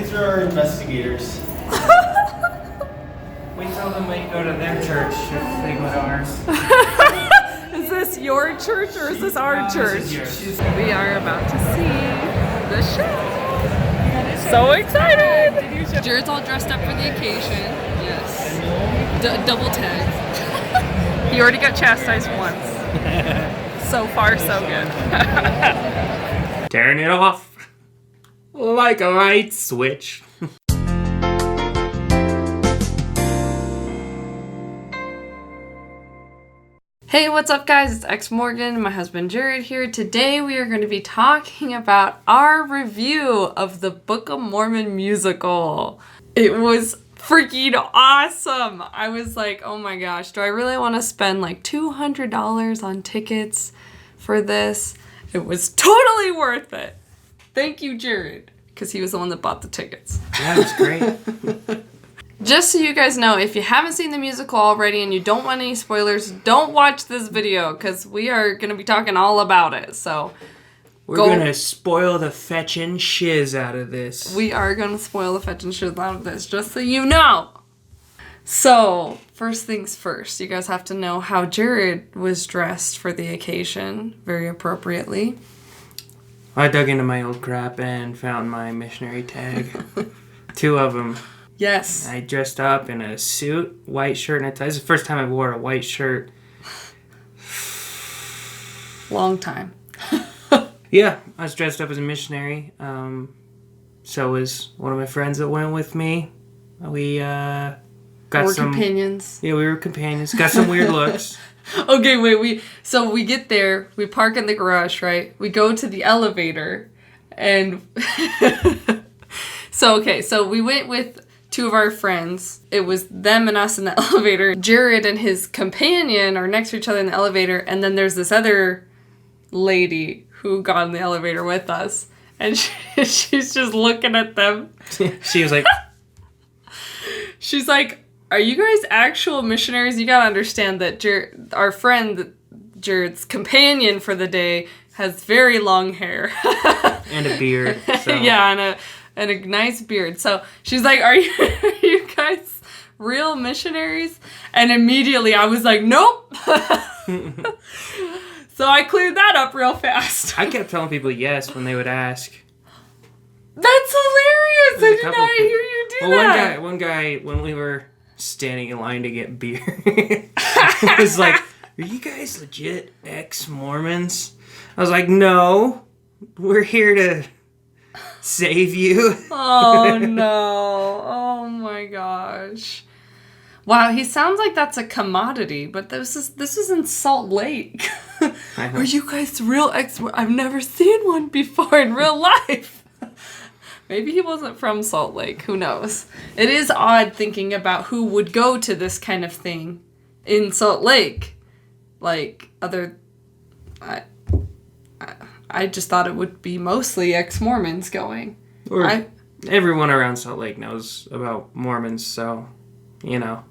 These are our investigators. We tell them we go to their church if they go to ours. Is this your church or is this our church? This is yours. We are about to see the show. So excited! Jared's all dressed up for the occasion. Yes. Double tag. He already got chastised once. So far, so good. Turn it off like a light switch. Hey, what's up guys? It's ex-mormon, my husband Jared here. Today we are going to be talking about our review of the Book of Mormon musical. It was freaking awesome! I was like, oh my gosh, do I really want to spend like $200 on tickets for this? It was totally worth it. Thank you, Jared, because he was the one that bought the tickets. Yeah, it was great. Just so you guys know, if you haven't seen the musical already and you don't want any spoilers, don't watch this video because we are going to be talking all about it. So We're going to spoil the fetchin' shiz out of this. We are going to spoil the fetchin' shiz out of this, just so you know. So, first things first, you guys have to know how Jared was dressed for the occasion, very appropriately. I dug into my old crap and found my missionary tag. 2 of them. Yes. I dressed up in a suit, white shirt, and a tie. This is the first time I wore a white shirt. Long time. Yeah, I was dressed up as a missionary. So was one of my friends that went with me. We got We're some companions. Yeah, we were companions. Got some weird looks. Okay, wait, we get there, we park in the garage, right? We go to the elevator, and so we went with 2 of our friends. It was them and us in the elevator. Jared and his companion are next to each other in the elevator, and then there's this other lady who got in the elevator with us, and she's just looking at them. She was like, she's like, are you guys actual missionaries? You gotta understand that our friend, Jared's companion for the day, has very long hair. and a beard. So. Yeah, and a nice beard. So she's like, are you guys real missionaries? And immediately I was like, nope. So I cleared that up real fast. I kept telling people yes when they would ask. That's hilarious. I did not hear you do that. One guy, when we were standing in line to get beer, was like, are you guys legit ex-mormons? I was like, no, we're here to save you. Oh no. Oh my gosh. Wow, he sounds like that's a commodity, but this is in Salt Lake. Are you guys real I've never seen one before in real life. Maybe he wasn't from Salt Lake. Who knows? It is odd thinking about who would go to this kind of thing in Salt Lake. Like, I just thought it would be mostly ex-Mormons going. Everyone around Salt Lake knows about Mormons, so, you know,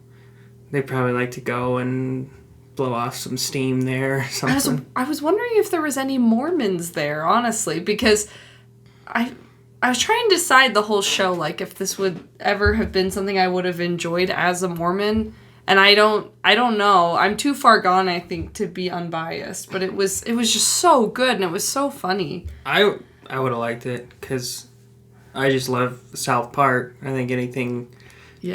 they probably like to go and blow off some steam there or something. I was wondering if there was any Mormons there, honestly, because I was trying to decide the whole show, like, if this would ever have been something I would have enjoyed as a Mormon. And I don't know. I'm too far gone, I think, to be unbiased. But it was just so good, and it was so funny. I would have liked it, because I just love South Park. I think anything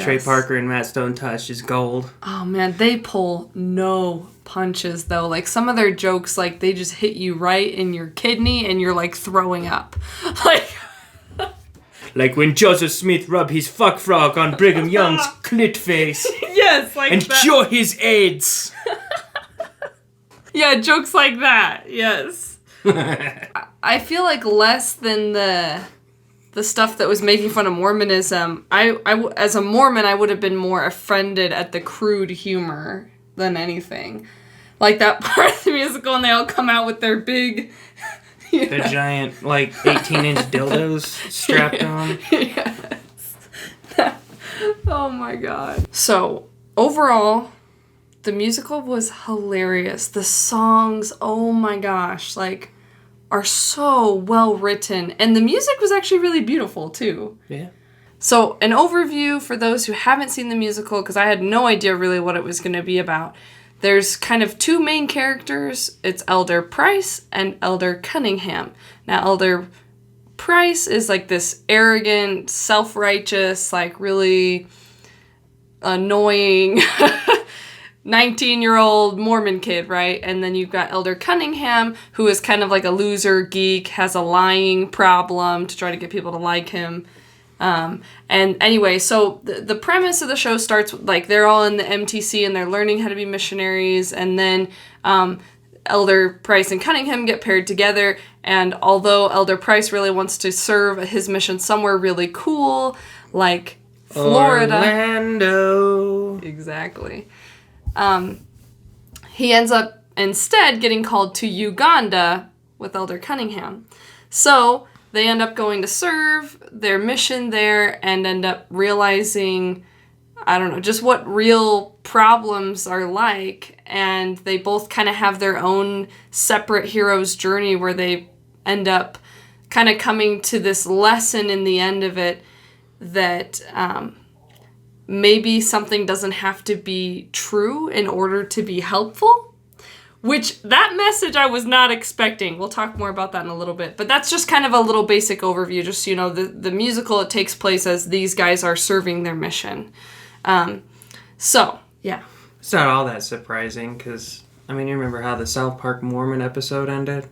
Trey Parker and Matt Stone touch is gold. Oh, man, they pull no punches, though. Like, some of their jokes, like, they just hit you right in your kidney, and you're, like, throwing up. Like when Joseph Smith rubbed his fuck frog on Brigham Young's clit face. Yes, like and that. cure his AIDS. Yeah, jokes like that. Yes. I feel like less than the stuff that was making fun of Mormonism. I as a Mormon, I would have been more offended at the crude humor than anything. Like that part of the musical, and they all come out with their big... The giant, like, 18-inch dildos strapped on. Yes. Oh my god. So, overall, the musical was hilarious. The songs, oh my gosh, like, are so well written. And the music was actually really beautiful, too. Yeah. So an overview for those who haven't seen the musical, because I had no idea really what it was going to be about. There's kind of two main characters. It's Elder Price and Elder Cunningham. Now, Elder Price is like this arrogant, self-righteous, like really annoying 19-year-old Mormon kid, right? And then you've got Elder Cunningham, who is kind of like a loser geek, has a lying problem to try to get people to like him. And anyway, so the premise of the show starts with, like, they're all in the MTC and they're learning how to be missionaries, and then Elder Price and Cunningham get paired together, and although Elder Price really wants to serve his mission somewhere really cool, like Florida. Orlando. Exactly. He ends up instead getting called to Uganda with Elder Cunningham. So they end up going to serve their mission there and end up realizing, I don't know, just what real problems are like. And they both kind of have their own separate hero's journey where they end up kind of coming to this lesson in the end of it that maybe something doesn't have to be true in order to be helpful. Which, that message I was not expecting. We'll talk more about that in a little bit. But that's just kind of a little basic overview. Just, you know, the musical, it takes place as these guys are serving their mission. So, yeah. It's not all that surprising, because, I mean, you remember how the South Park Mormon episode ended?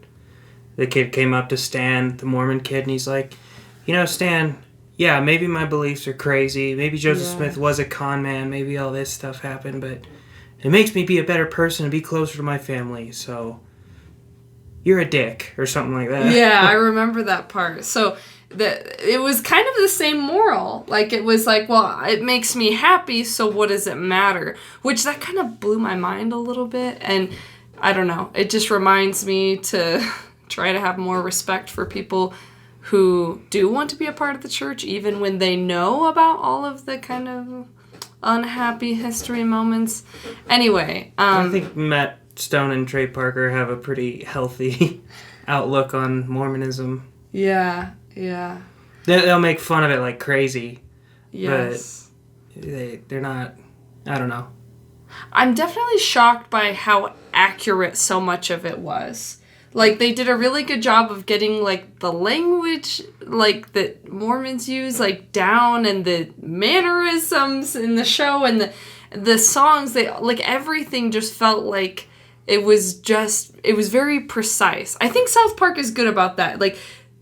The kid came up to Stan, the Mormon kid, and he's like, you know, Stan, yeah, maybe my beliefs are crazy. Maybe Joseph Smith was a con man. Maybe all this stuff happened, but it makes me be a better person and be closer to my family, so you're a dick, or something like that. Yeah, I remember that part. So it was kind of the same moral. Like, it was like, well, it makes me happy, so what does it matter? Which, that kind of blew my mind a little bit, and I don't know. It just reminds me to try to have more respect for people who do want to be a part of the church, even when they know about all of the kind of unhappy history moments. Anyway, I think Matt Stone and Trey Parker have a pretty healthy outlook on Mormonism. Yeah. They'll make fun of it like crazy. Yes. But they're not, I don't know. I'm definitely shocked by how accurate so much of it was. Like, they did a really good job of getting, like, the language, like, that Mormons use, like, down, and the mannerisms in the show, and the songs, like, everything just felt like it was very precise. I think South Park is good about that. Like,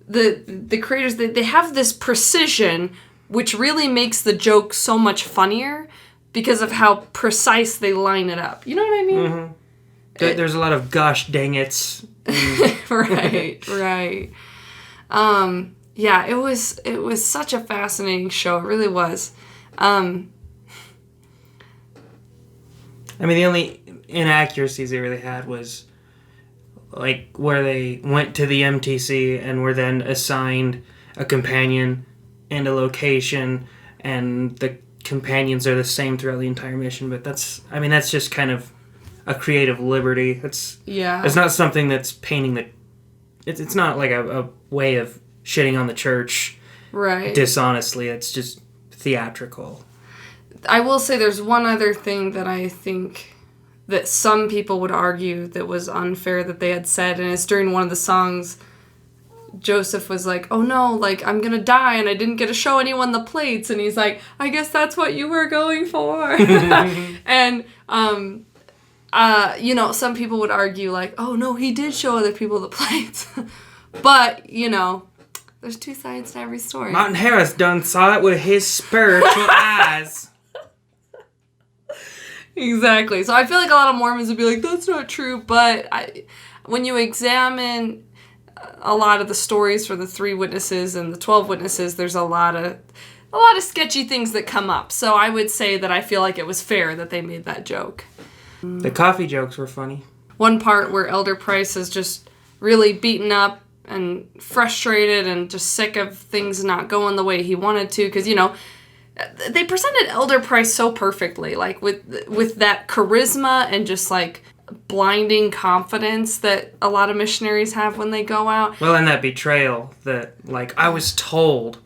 the creators, they have this precision, which really makes the joke so much funnier because of how precise they line it up. You know what I mean? Mm-hmm. There's a lot of gosh dang it's. Right. Yeah, it was such a fascinating show. It really was. I mean, the only inaccuracies they really had was, like, where they went to the MTC and were then assigned a companion and a location, and the companions are the same throughout the entire mission. But that's just kind of a creative liberty. It's not something that's painting the. It's not like a way of shitting on the church, right? Dishonestly, it's just theatrical. I will say there's one other thing that I think that some people would argue that was unfair that they had said, and it's during one of the songs. Joseph was like, oh no, like, I'm gonna die and I didn't get to show anyone the plates, and he's like, I guess that's what you were going for. And you know, some people would argue, like, oh no, he did show other people the plates. But, you know, there's two sides to every story. Martin Harris done saw it with his spiritual eyes. Exactly. So I feel like a lot of Mormons would be like, that's not true. But when you examine a lot of the stories for the 3 witnesses and the 12 witnesses, there's a lot of sketchy things that come up. So I would say that I feel like it was fair that they made that joke. The coffee jokes were funny. One part where Elder Price is just really beaten up and frustrated and just sick of things not going the way he wanted to, because, you know, they presented Elder Price so perfectly, like with that charisma and just like blinding confidence that a lot of missionaries have when they go out. Well, and that betrayal that, like, I was told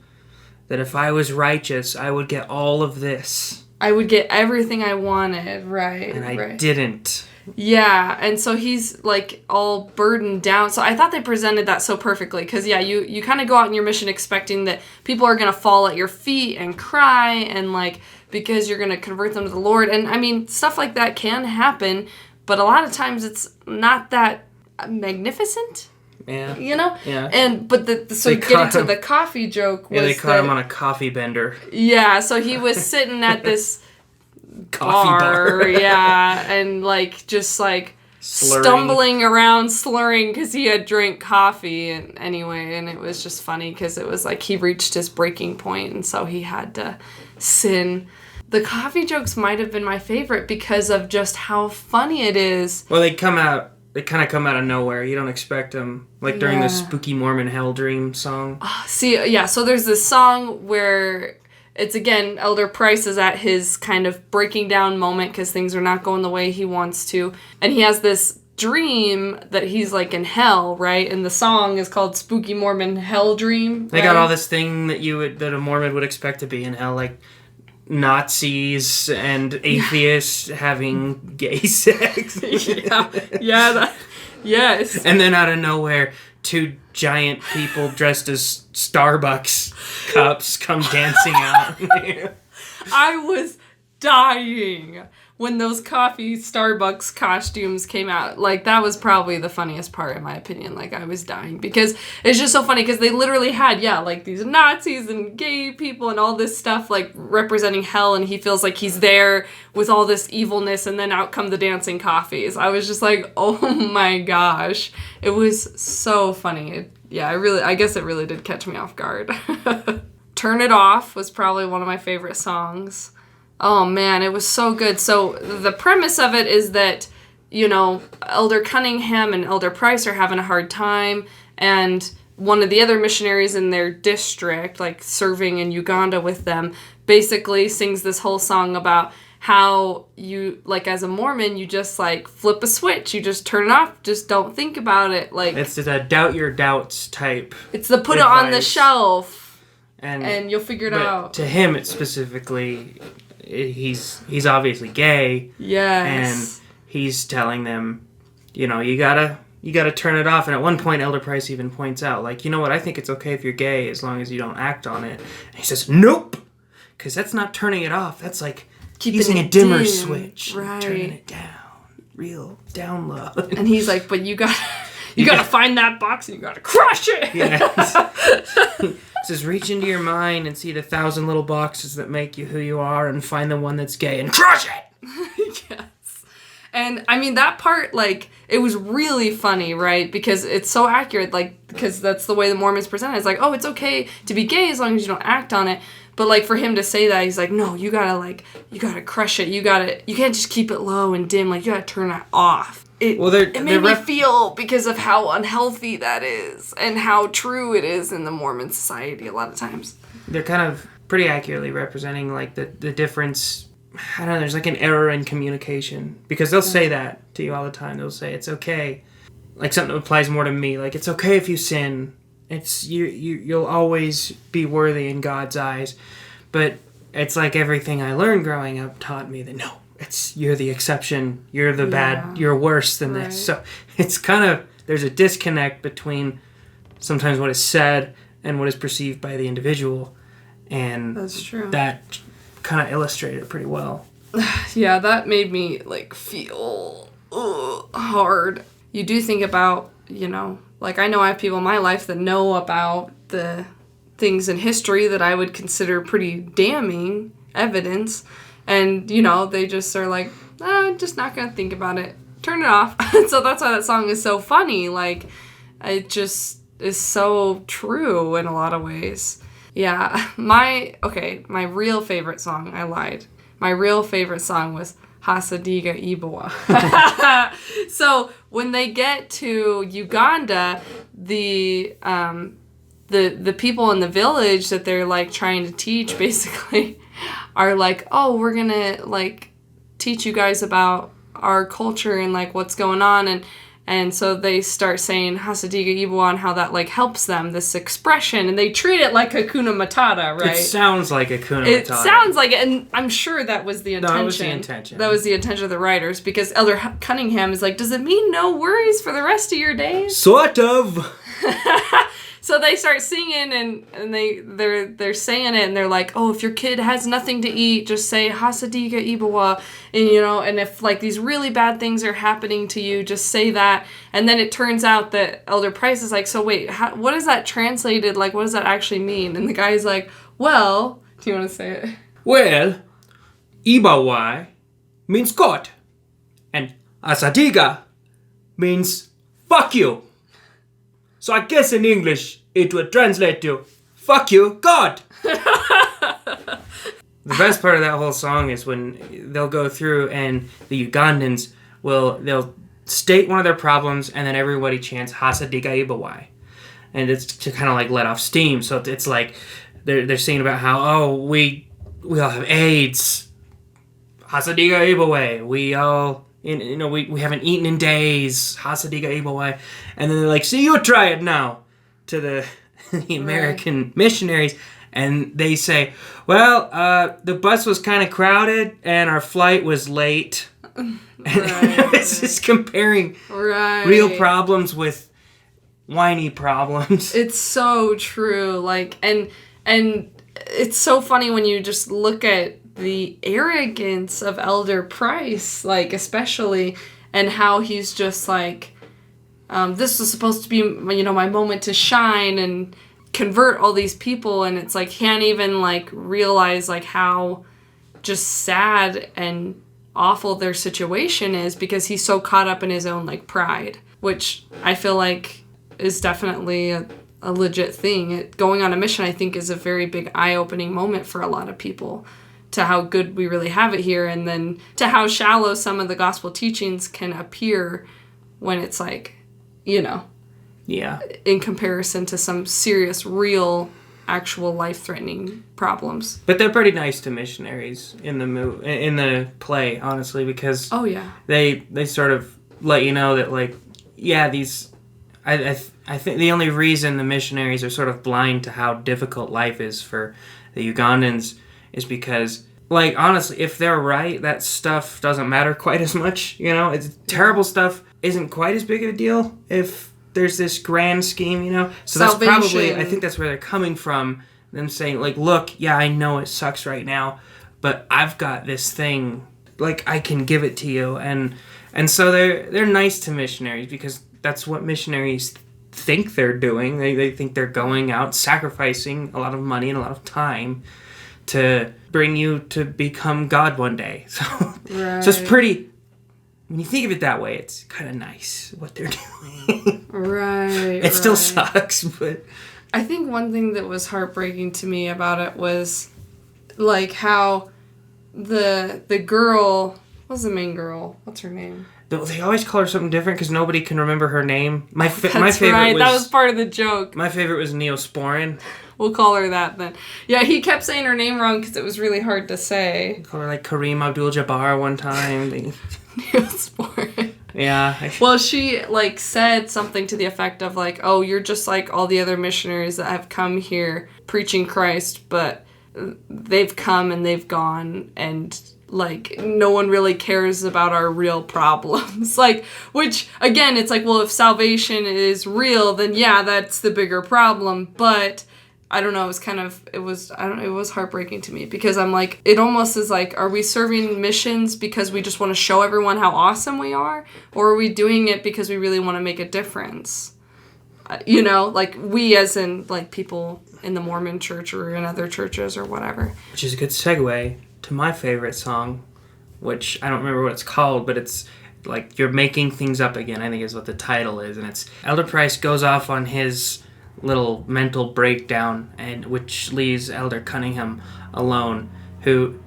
that if I was righteous, I would get all of this. I would get everything I wanted, right? And I didn't. Yeah, and so he's, like, all burdened down. So I thought they presented that so perfectly. Because, yeah, you kind of go out on your mission expecting that people are going to fall at your feet and cry and, like, because you're going to convert them to the Lord. And, I mean, stuff like that can happen. But a lot of times it's not that magnificent. Yeah. You know? Yeah. But getting to the coffee joke was they caught him on a coffee bender. Yeah, so he was sitting at this coffee bar. Yeah, and like just like stumbling around, slurring because he had drank coffee. And anyway, and it was just funny because it was like he reached his breaking point, and so he had to sin. The coffee jokes might have been my favorite because of just how funny it is. Well, they kind of come out of nowhere. You don't expect them. Like during the Spooky Mormon Hell Dream song. So there's this song where it's, again, Elder Price is at his kind of breaking down moment because things are not going the way he wants to. And he has this dream that he's, like, in hell, right? And the song is called Spooky Mormon Hell Dream. They got all this thing that a Mormon would expect to be in hell, like Nazis and atheists having gay sex. Yes. And then out of nowhere, two giant people dressed as Starbucks cups come dancing out. I was dying when those coffee Starbucks costumes came out. Like, that was probably the funniest part, in my opinion. Like, I was dying because it's just so funny because they literally had, like, these Nazis and gay people and all this stuff, like, representing hell, and he feels like he's there with all this evilness, and then out come the dancing coffees. I was just like, oh my gosh. It was so funny. I guess it really did catch me off guard. Turn It Off was probably one of my favorite songs. Oh, man, it was so good. So the premise of it is that, Elder Cunningham and Elder Price are having a hard time, and one of the other missionaries in their district, like serving in Uganda with them, basically sings this whole song about how you, like, as a Mormon, you just, like, flip a switch. You just turn it off. Just don't think about it. Like, it's a doubt your doubts type. It's the put advice. It on the shelf, and you'll figure it out. To him, it's specifically... He's obviously gay. Yes. And he's telling them, you gotta turn it off. And at one point, Elder Price even points out, like, you know what, I think it's okay if you're gay as long as you don't act on it. And he says, nope, because that's not turning it off. That's like using a dimmer switch, right? Turning it down, real down low. And he's like, but you gotta find that box and you gotta crush it. Yeah. It says, reach into your mind and see the 1,000 little boxes that make you who you are and find the one that's gay and crush it! Yes. And, I mean, that part, like, it was really funny, right? Because it's so accurate, like, because that's the way the Mormons present it. It's like, oh, it's okay to be gay as long as you don't act on it. But, like, for him to say that, he's like, no, you gotta crush it. You can't just keep it low and dim. Like, you gotta turn it off. It made me feel because of how unhealthy that is and how true it is in the Mormon society a lot of times. They're kind of pretty accurately representing, like, the difference. I don't know, there's like an error in communication. Because they'll say that to you all the time. They'll say, it's okay. Like, something that applies more to me. Like, it's okay if you sin. It's you'll always be worthy in God's eyes. But it's like everything I learned growing up taught me that, no. You're the exception. You're the bad. You're worse than this. So it's kind of, there's a disconnect between sometimes what is said and what is perceived by the individual. And that's true. That kind of illustrated it pretty well. Yeah, that made me, like, feel hard. You do think about, like, I know I have people in my life that know about the things in history that I would consider pretty damning evidence. And, they just are like, just not going to think about it. Turn it off. So that's why that song is so funny. Like, it just is so true in a lot of ways. Yeah. My real favorite song, I lied. My real favorite song was Hasadiga Ebola. So when they get to Uganda, the people in the village that they're, like, trying to teach, basically... are like, oh, we're gonna, like, teach you guys about our culture and, like, what's going on. And so they start saying Hasadiga Ibowa and how that, like, helps them, this expression. And they treat it like Hakuna Matata, right? It sounds like Hakuna Matata. It sounds like it, and I'm sure that was the intention. No, it was the intention. That was the intention of the writers, because Elder Cunningham is like, does it mean no worries for the rest of your days? Sort of. So they start singing, and they're saying it, and they're like, oh, if your kid has nothing to eat, just say Hasadiga Ibowa, and and if like these really bad things are happening to you, just say that. And then it turns out that Elder Price is like, so wait, what is that translated? Like, what does that actually mean? And the guy's like, well, do you want to say it? Well, Ibowa means God, and Hasadiga means fuck you. So I guess in English, it would translate to, fuck you, God. The best part of that whole song is when they'll go through and the Ugandans they'll state one of their problems and then everybody chants Hasadiga Ibowa. And it's to kind of like let off steam. So it's like they're singing about how, we all have AIDS. Hasadiga Ibowa. We all... we haven't eaten in days. Hasadiga Ibowa. And then they're like, see, you try it now. To the American missionaries. And they say, well, the bus was kind of crowded and our flight was late. And it's just comparing real problems with whiny problems. It's so true. Like, and it's so funny when you just look at the arrogance of Elder Price, like, especially, and how he's just like, this was supposed to be, my moment to shine and convert all these people, and it's like, can't even, like, realize, like, how just sad and awful their situation is, because he's so caught up in his own, like, pride, which I feel like is definitely a legit thing. Going on a mission, I think, is a very big eye-opening moment for a lot of people, to how good we really have it here, and then to how shallow some of the gospel teachings can appear when it's like, yeah, in comparison to some serious, real, actual life-threatening problems. But they're pretty nice to missionaries in the play, honestly, because they sort of let you know that, like, yeah, these I think the only reason the missionaries are sort of blind to how difficult life is for the Ugandans is because, like, honestly, if they're right, that stuff doesn't matter quite as much, It's terrible stuff isn't quite as big of a deal if there's this grand scheme, So Salvation. That's probably, I think that's where they're coming from, them saying, like, look, yeah, I know it sucks right now, but I've got this thing, like, I can give it to you, and so they're nice to missionaries, because that's what missionaries think they're doing. They think they're going out, sacrificing a lot of money and a lot of time to bring you to become God one day. So, So it's pretty, when you think of it that way, it's kind of nice what they're doing. Right. It still sucks, but... I think one thing that was heartbreaking to me about it was, like, how the girl... What was the main girl? What's her name? They always call her something different because nobody can remember her name. My favorite right. That was part of the joke. My favorite was Neosporin. We'll call her that then. Yeah, he kept saying her name wrong because it was really hard to say. Call her, like, Kareem Abdul-Jabbar one time. Neosporin. Yeah. Well, she, like, said something to the effect of, like, oh, you're just like all the other missionaries that have come here preaching Christ, but they've come and they've gone, and, like, no one really cares about our real problems. Like, which, again, it's like, well, if salvation is real, then yeah, that's the bigger problem, but... I don't know, it was heartbreaking to me, because I'm like, it almost is like, are we serving missions because we just want to show everyone how awesome we are? Or are we doing it because we really want to make a difference? Like, we as in, like, people in the Mormon church or in other churches or whatever. Which is a good segue to my favorite song, which I don't remember what it's called, but it's like, You're Making Things Up Again, I think is what the title is. And it's Elder Price goes off on his little mental breakdown, and which leaves Elder Cunningham alone, who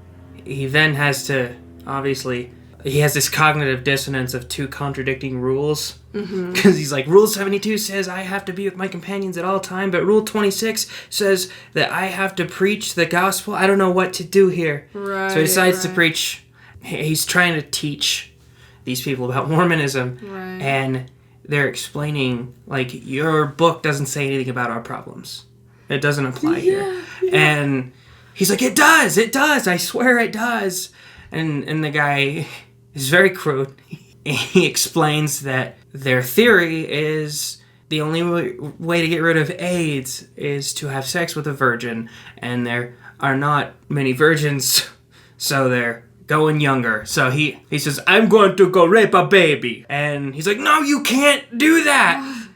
he then has to, obviously, he has this cognitive dissonance of two contradicting rules, because he's like, Rule 72 says I have to be with my companions at all time, but Rule 26 says that I have to preach the gospel. I don't know what to do here. Right, so he decides to preach. He's trying to teach these people about Mormonism, right. and they're explaining, like, your book doesn't say anything about our problems. It doesn't apply here. Yeah. And he's like, it does, I swear it does. And the guy is very crude. He explains that their theory is the only way to get rid of AIDS is to have sex with a virgin, and there are not many virgins, so they're going younger. So he says, I'm going to go rape a baby. And he's like, no, you can't do that.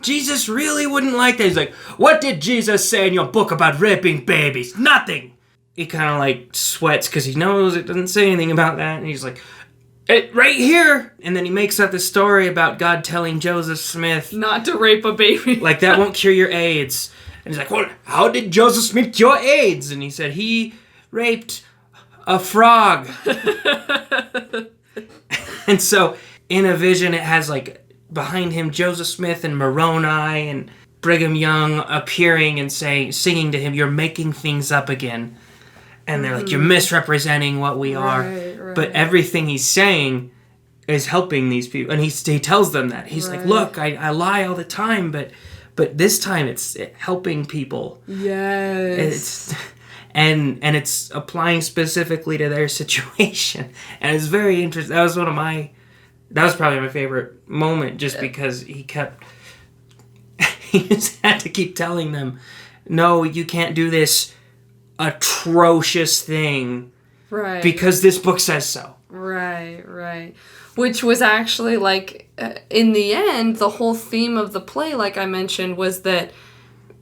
Jesus really wouldn't like that. He's like, what did Jesus say in your book about raping babies? Nothing. He kind of like sweats because he knows it doesn't say anything about that. And he's like, right here. And then he makes up this story about God telling Joseph Smith not to rape a baby. Like, that won't cure your AIDS. And he's like, well, how did Joseph Smith cure AIDS? And he said, he raped a frog. And so in a vision, it has, like, behind him Joseph Smith and Moroni and Brigham Young appearing and singing to him, you're making things up again. And they're like, you're misrepresenting what we are. Right. But everything he's saying is helping these people. And he tells them that. He's like, look, I lie all the time, but this time it's helping people. Yes. And it's applying specifically to their situation. And it's very interesting. That was probably my favorite moment, just because he just had to keep telling them, no, you can't do this atrocious thing, right? Because this book says so. Right. Which was actually, like, in the end, the whole theme of the play, like I mentioned, was that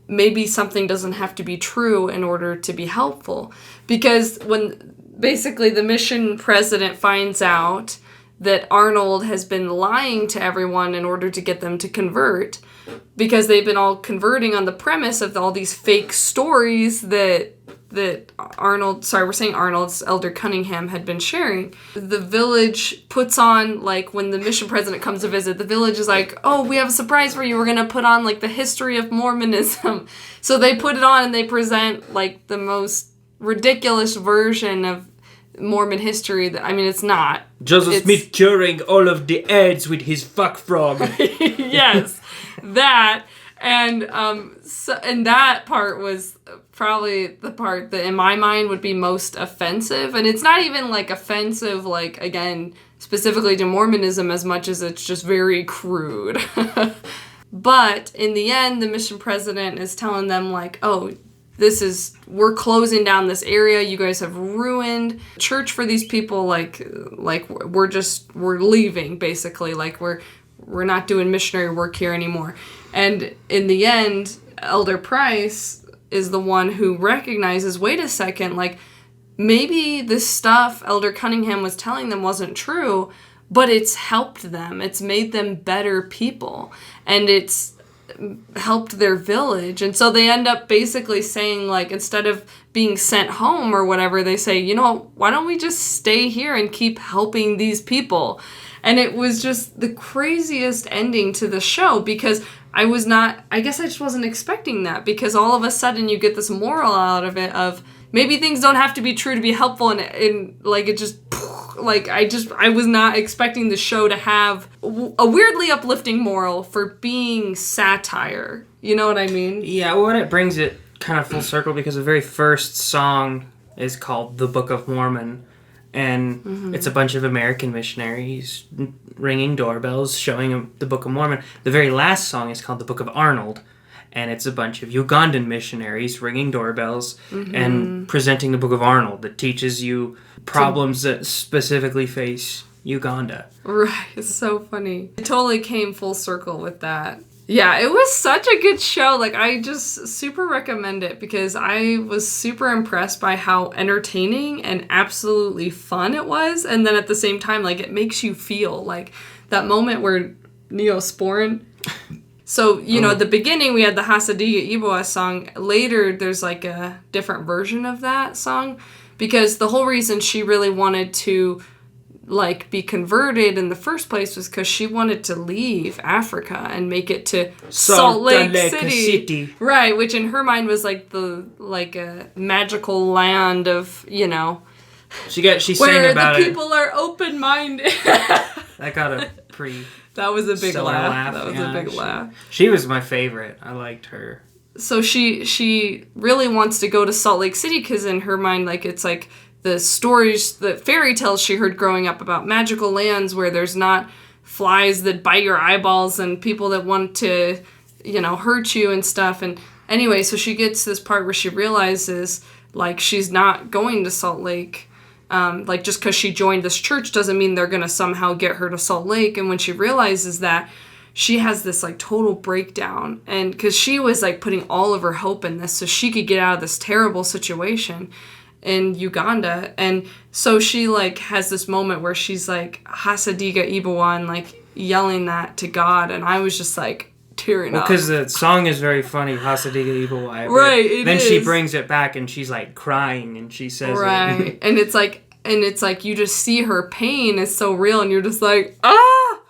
maybe something doesn't have to be true in order to be helpful. Because when basically the mission president finds out that Arnold has been lying to everyone in order to get them to convert, because they've been all converting on the premise of all these fake stories that Arnold's Elder Cunningham had been sharing. The village puts on, like, when the mission president comes to visit, the village is like, oh, we have a surprise for you. We're going to put on, like, the history of Mormonism. So they put it on and they present, like, the most ridiculous version of Mormon history. It's not. Joseph Smith curing all of the AIDS with his fuck frog. Yes, that. And and that part was probably the part that in my mind would be most offensive. And it's not even, like, offensive, like, again, specifically to Mormonism, as much as it's just very crude. But in the end, the mission president is telling them, like, oh, we're closing down this area. You guys have ruined church for these people. Like we're leaving, basically. Like, we're not doing missionary work here anymore. And in the end, Elder Price is the one who recognizes, wait a second, like, maybe this stuff Elder Cunningham was telling them wasn't true, but it's helped them. It's made them better people. And it's helped their village. And so they end up basically saying, like, instead of being sent home or whatever, they say, you know, why don't we just stay here and keep helping these people? And it was just the craziest ending to the show, because I guess I just wasn't expecting that, because all of a sudden you get this moral out of it of maybe things don't have to be true to be helpful, and like, it just, like, I was not expecting the show to have a weirdly uplifting moral for being satire. You know what I mean? Yeah, well, it brings it kind of full circle, because the very first song is called The Book of Mormon, and it's a bunch of American missionaries ringing doorbells, showing them the Book of Mormon. The very last song is called The Book of Arnold, and it's a bunch of Ugandan missionaries ringing doorbells and presenting the Book of Arnold that teaches you problems that specifically face Uganda. Right, it's so funny. It totally came full circle with that. Yeah, it was such a good show. Like, I just super recommend it, because I was super impressed by how entertaining and absolutely fun it was. And then at the same time, like, it makes you feel like that moment where Neosporin. So, you know, at the beginning we had the Hasadiga Ebola song. Later, there's, like, a different version of that song, because the whole reason she really wanted to, like, be converted in the first place was because she wanted to leave Africa and make it to Salt Lake City. Right, which in her mind was like a magical land of, you know, she sang about it. Where the people are open-minded. That got a pretty That was a big Stellar laugh. That was a big she, laugh. She was my favorite. I liked her. So she really wants to go to Salt Lake City because in her mind, like, it's like the stories, the fairy tales she heard growing up about magical lands where there's not flies that bite your eyeballs and people that want to, hurt you and stuff. And anyway, so she gets this part where she realizes, like, she's not going to Salt Lake. Like, just because she joined this church doesn't mean they're going to somehow get her to Salt Lake. And when she realizes that, she has this, like, total breakdown. And because she was, like, putting all of her hope in this so she could get out of this terrible situation in Uganda. And so she, like, has this moment where she's, like, Hasadiga Ebola, and, like, yelling that to God. And I was just, like, tearing up. Because the song is very funny, Hasadiga Ebola. Right, it then is. she brings it back and she's, like, crying and she says right. it. And it's like you just see her pain is so real and you're just like, ah!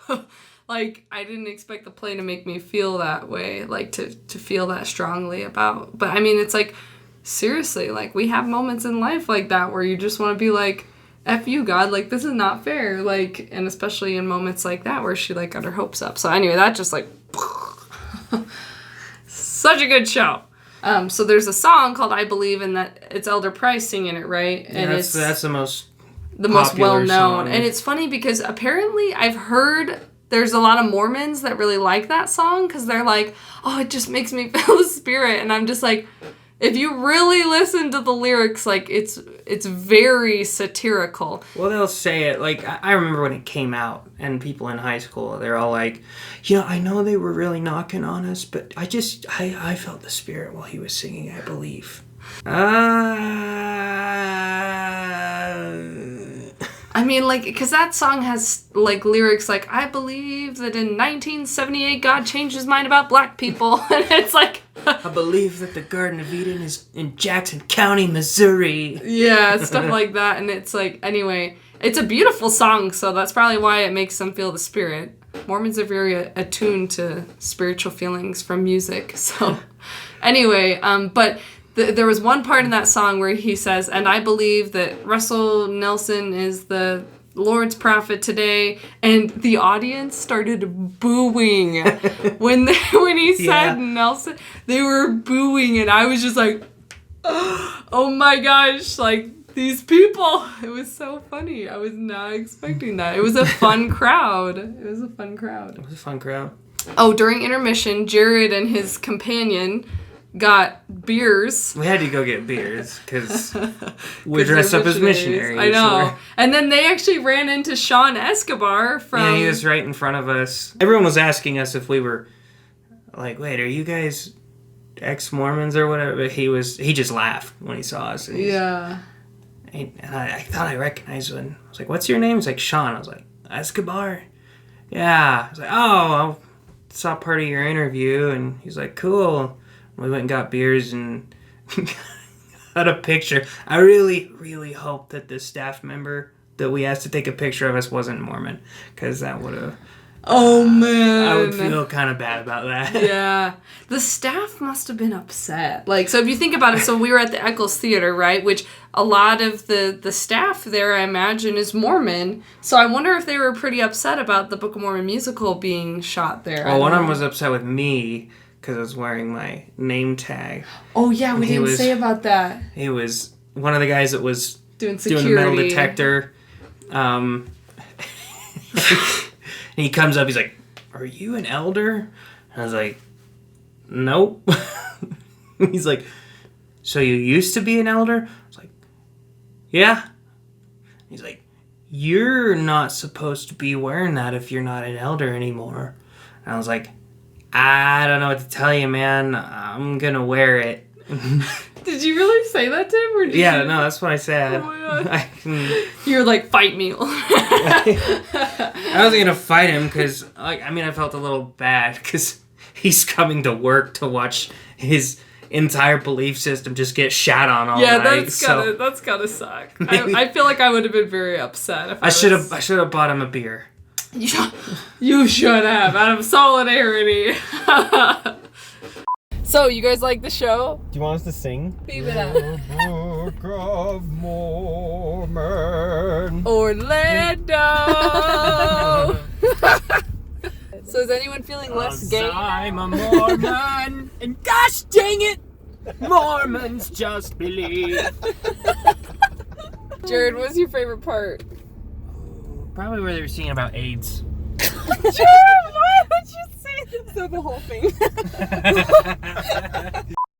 Like, I didn't expect the play to make me feel that way, like, to feel that strongly about. But, I mean, it's like, seriously, like, we have moments in life like that where you just want to be like, F you, God, like, this is not fair. Like, and especially in moments like that where she, like, got her hopes up. So, anyway, that just, like, such a good show. So there's a song called I Believe, and that it's Elder Price singing it, right? And that's the most well-known. Song. And it's funny because apparently I've heard there's a lot of Mormons that really like that song because they're like, oh, it just makes me feel the spirit. And I'm just like, if you really listen to the lyrics, like, it's very satirical. Well, they'll say it, like, I remember when it came out, and people in high school, they're all like, yeah, I know they were really knocking on us, but I felt the spirit while he was singing, I believe. I mean, like, because that song has, like, lyrics like, I believe that in 1978 God changed his mind about black people. And it's like... I believe that the Garden of Eden is in Jackson County, Missouri. Yeah, stuff like that. And it's like, anyway, it's a beautiful song, so that's probably why it makes them feel the spirit. Mormons are very attuned to spiritual feelings from music. So, anyway, but... There was one part in that song where he says, and I believe that Russell Nelson is the Lord's prophet today, and the audience started booing. when he said Nelson, they were booing, and I was just like, oh my gosh, like, these people. It was so funny. I was not expecting that. It was a fun crowd. Oh, during intermission, Jared and his companion got beers. We had to go get beers because we're dressed up as missionaries. I know. And then they actually ran into Sean Escobar from... Yeah, he was right in front of us. Everyone was asking us if we were like, wait, are you guys ex-Mormons or whatever? But he just laughed when he saw us. And yeah. And I thought I recognized him. I was like, what's your name? He's like, Sean. I was like, Escobar? Yeah. I was like, oh, I saw part of your interview. And he's like, cool. We went and got beers and got a picture. I really, really hope that the staff member that we asked to take a picture of us wasn't Mormon, because that would have... Oh, man. I would feel kind of bad about that. Yeah. The staff must have been upset. Like, so if you think about it, so we were at the Eccles Theater, right? Which a lot of the staff there, I imagine, is Mormon. So I wonder if they were pretty upset about the Book of Mormon musical being shot there. Well, one of them was upset with me because I was wearing my name tag. Oh, yeah, we didn't say about that. He was one of the guys that was doing security. Doing the metal detector. And he comes up, he's like, are you an elder? And I was like, nope. He's like, so you used to be an elder? I was like, yeah. He's like, you're not supposed to be wearing that if you're not an elder anymore. And I was like, I don't know what to tell you, man. I'm gonna wear it. Did you really say that to him? Or did no, that's what I said. Oh my God. You were like, fight me. I wasn't gonna fight him because, I felt a little bad because he's coming to work to watch his entire belief system just get shat on all night. That's gotta suck. I feel like I would have been very upset if I should have bought him a beer. You should have, out of solidarity. So, you guys like the show? Do you want us to sing? The Book of Mormon. Orlando. So is anyone feeling less gay? I'm a Mormon, and gosh dang it, Mormons just believe. Jared, what's your favorite part? Probably where they were singing about AIDS. Jared, why would you say that? So the whole thing.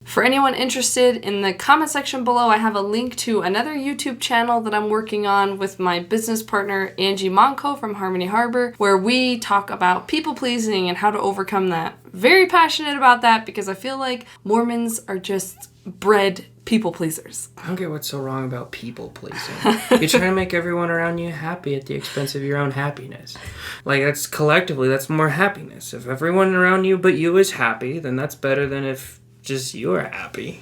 For anyone interested, in the comment section below, I have a link to another YouTube channel that I'm working on with my business partner, Angie Monco from Harmony Harbor, where we talk about people pleasing and how to overcome that. Very passionate about that because I feel like Mormons are just bred people pleasers. I don't get what's so wrong about people pleasing. You're trying to make everyone around you happy at the expense of your own happiness. Like, that's collectively, that's more happiness. If everyone around you but you is happy, then that's better than if just you're happy.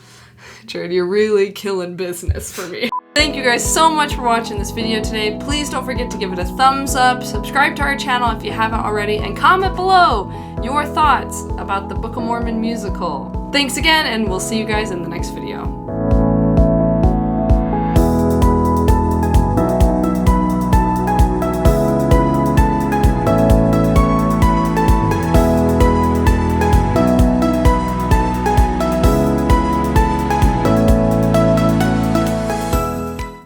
Jared, you're really killing business for me. Thank you guys so much for watching this video today. Please don't forget to give it a thumbs up, subscribe to our channel if you haven't already, and comment below your thoughts about the Book of Mormon musical. Thanks again, and we'll see you guys in the next video.